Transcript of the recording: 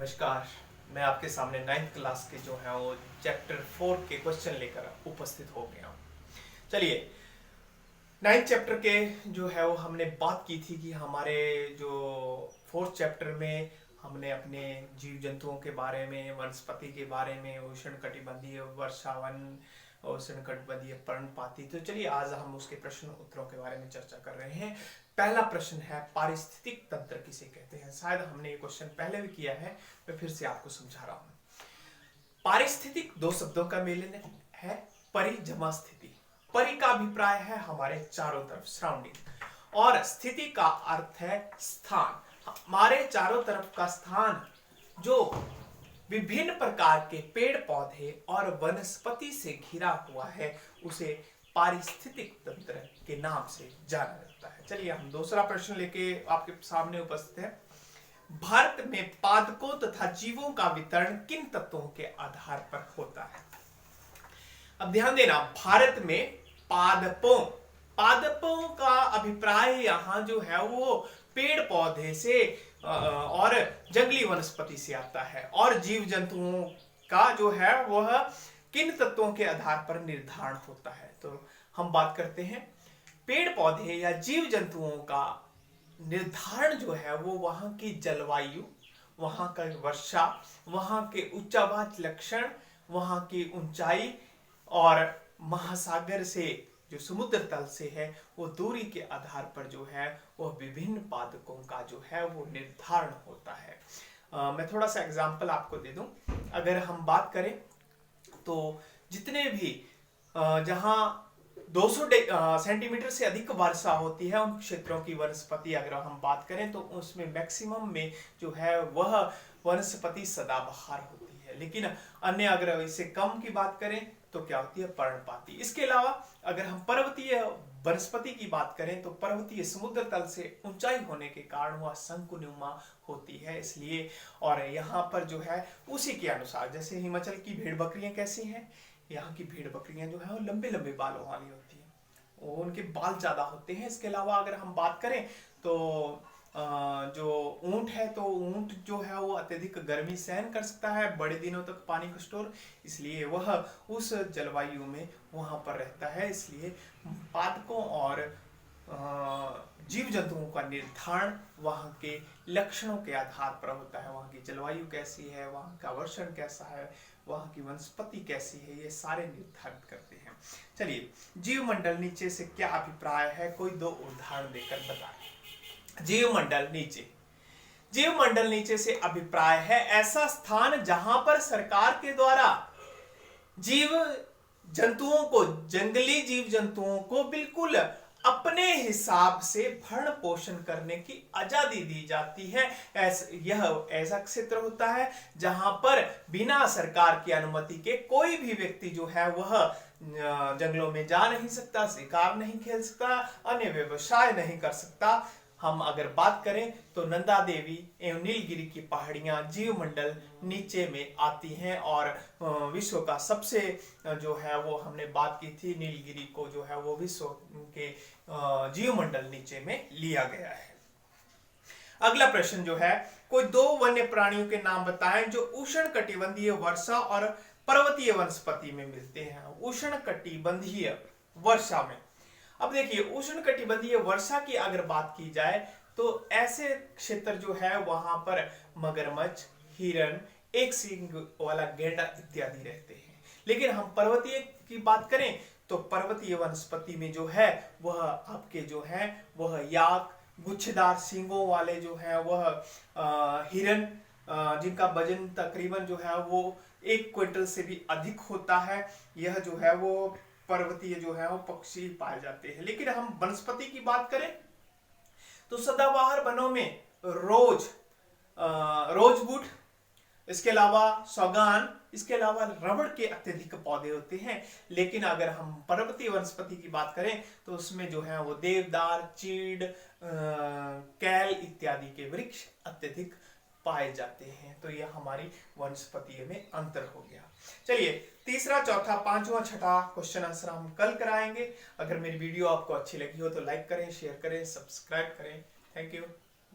नमस्कार। मैं आपके सामने 9th क्लास के जो है वो चैप्टर 4 के क्वेश्चन लेकर उपस्थित हो गया हूँ। चलिए 9th चैप्टर के जो है वो हमने बात की थी कि हमारे जो 4th चैप्टर में हमने अपने जीव जंतुओं के बारे में, वनस्पति के बारे में, उष्णकटिबंधीय वर्षावन, उष्णकटिबंधीय पर्णपाती। तो चलिए आज हम उसके प्रश्न उत्तरों के बारे में चर्चा कर रहे हैं। पहला प्रश्न है पारिस्थितिक तंत्र किसे कहते हैं। शायद हमने ये क्वेश्चन पहले भी किया है, मैं फिर से आपको समझा रहा हूं। पारिस्थितिक दो शब्दों का मेलन है, परि जमा स्थिति। परि का अभिप्राय है हमारे चारों तरफ, सराउंडिंग, और स्थिति का अर्थ है स्थान। हमारे चारों तरफ का स्थान जो विभिन्न प्रकार के पेड़ पौधे और वनस्पति से घिरा हुआ है उसे पारिस्थितिक तंत्र के नाम से जाना जाता है। चलिए हम दूसरा प्रश्न लेके आपके सामने उपस्थित है। भारत में पादपों तथा जीवों का वितरण किन तत्वों के आधार पर होता है। अब ध्यान देना, भारत में पादपों का अभिप्राय यहाँ जो है वो पेड़ पौधे से और जंगली वनस्पति से आता है, और जीव जंतुओं का जो है वह किन तत्वों के आधार पर निर्धारण होता है। तो हम बात करते हैं पेड़ पौधे या जीव जंतुओं का निर्धारण जो है वो वहां की जलवायु, वहां का वर्षा, वहां के उच्चावाच लक्षण, वहां की ऊंचाई और महासागर से जो समुद्र तल से है वो दूरी के आधार पर जो है वह विभिन्न पादपों का जो है वो निर्धारण होता है। मैं थोड़ा सा एग्जांपल आपको दे दूं। अगर हम बात करें तो जितने भी जहां 200 सेंटीमीटर से अधिक वर्षा होती है उन क्षेत्रों की वनस्पति अगर हम बात करें तो उसमें मैक्सिमम में जो है वह वनस्पति सदाबहार होती है। लेकिन अन्य अगर इससे कम की बात करें तो क्या होती है, पर्णपाती। इसके अलावा अगर हम पर्वतीय वनस्पति की बात करें तो पर्वतीय समुद्र तल से ऊंचाई होने के कारण वह शंकुनुमा होती है, इसलिए। और यहाँ पर जो है उसी के अनुसार, जैसे हिमाचल की भेड़ बकरियां कैसी हैं, यहाँ की भेड़ बकरियां जो है वो लंबे लंबे बालों वाली होती हैं, वो उनके बाल ज्यादा होते हैं। इसके अलावा अगर हम बात करें तो जो ऊंट है तो ऊंट जो है वो अत्यधिक गर्मी सहन कर सकता है, बड़े दिनों तक पानी को स्टोर, इसलिए वह उस जलवायु में वहां पर रहता है। इसलिए पादपों और जीव जंतुओं का निर्धारण वहां के लक्षणों के आधार पर होता है। वहां की जलवायु कैसी है, वहां का वर्षण कैसा है, वहां की वनस्पति कैसी है, ये सारे निर्धारित करते हैं। चलिए जीवमंडल नीचे से क्या अभिप्राय है, कोई दो उदाहरण देकर बताएं। जीवमंडल नीचे से अभिप्राय है ऐसा स्थान जहां पर सरकार के द्वारा जीव जंतुओं को, जंगली जीव जंतुओं को बिल्कुल अपने हिसाब से भरण पोषण करने की आजादी दी जाती है। यह ऐसा क्षेत्र होता है जहां पर बिना सरकार की अनुमति के कोई भी व्यक्ति जो है वह जंगलों में जा नहीं सकता, शिकार नहीं खेल सकता, अन्य व्यवसाय नहीं कर सकता। हम अगर बात करें तो नंदा देवी एवं नीलगिरी की पहाड़ियां जीवमंडल नीचे में आती हैं, और विश्व का सबसे जो है वो हमने बात की थी, नीलगिरी को जो है वो विश्व के जीवमंडल नीचे में लिया गया है। अगला प्रश्न जो है, कोई दो वन्य प्राणियों के नाम बताएं जो उष्णकटिबंधीय वर्षा और पर्वतीय वनस्पति में मिलते हैं। उष्णकटिबंधीय वर्षा में, अब देखिए उष्णकटिबंधीय वर्षा की अगर बात की जाए तो ऐसे क्षेत्र जो है वहां पर मगरमच्छ, हिरन, एक सींग वाला गैंडा इत्यादि रहते हैं। लेकिन हम पर्वतीय की बात करें तो पर्वतीय वनस्पति में जो है वह आपके जो है वह याक, गुच्छेदार सींगों वाले जो है वह हिरन, जिनका वजन तकरीबन जो है वो 1 क्विंटल से भी अधिक होता है, यह जो है वो पर्वतीय जो है वो पक्षी पाए जाते हैं। लेकिन हम वनस्पति की बात करें तो सदाबहार वनों में रोजवुड, इसके अलावा सौगान, इसके अलावा रबड़ के अत्यधिक पौधे होते हैं। लेकिन अगर हम पर्वतीय वनस्पति की बात करें तो उसमें जो है वो देवदार, चीड़, कैल इत्यादि के वृक्ष अत्यधिक पाए जाते हैं। तो यह हमारी वनस्पति में अंतर हो गया। चलिए तीसरा, चौथा, पांचवा, छठा क्वेश्चन आंसर हम कल कराएंगे। अगर मेरी वीडियो आपको अच्छी लगी हो तो लाइक करें, शेयर करें, सब्सक्राइब करें। Thank you.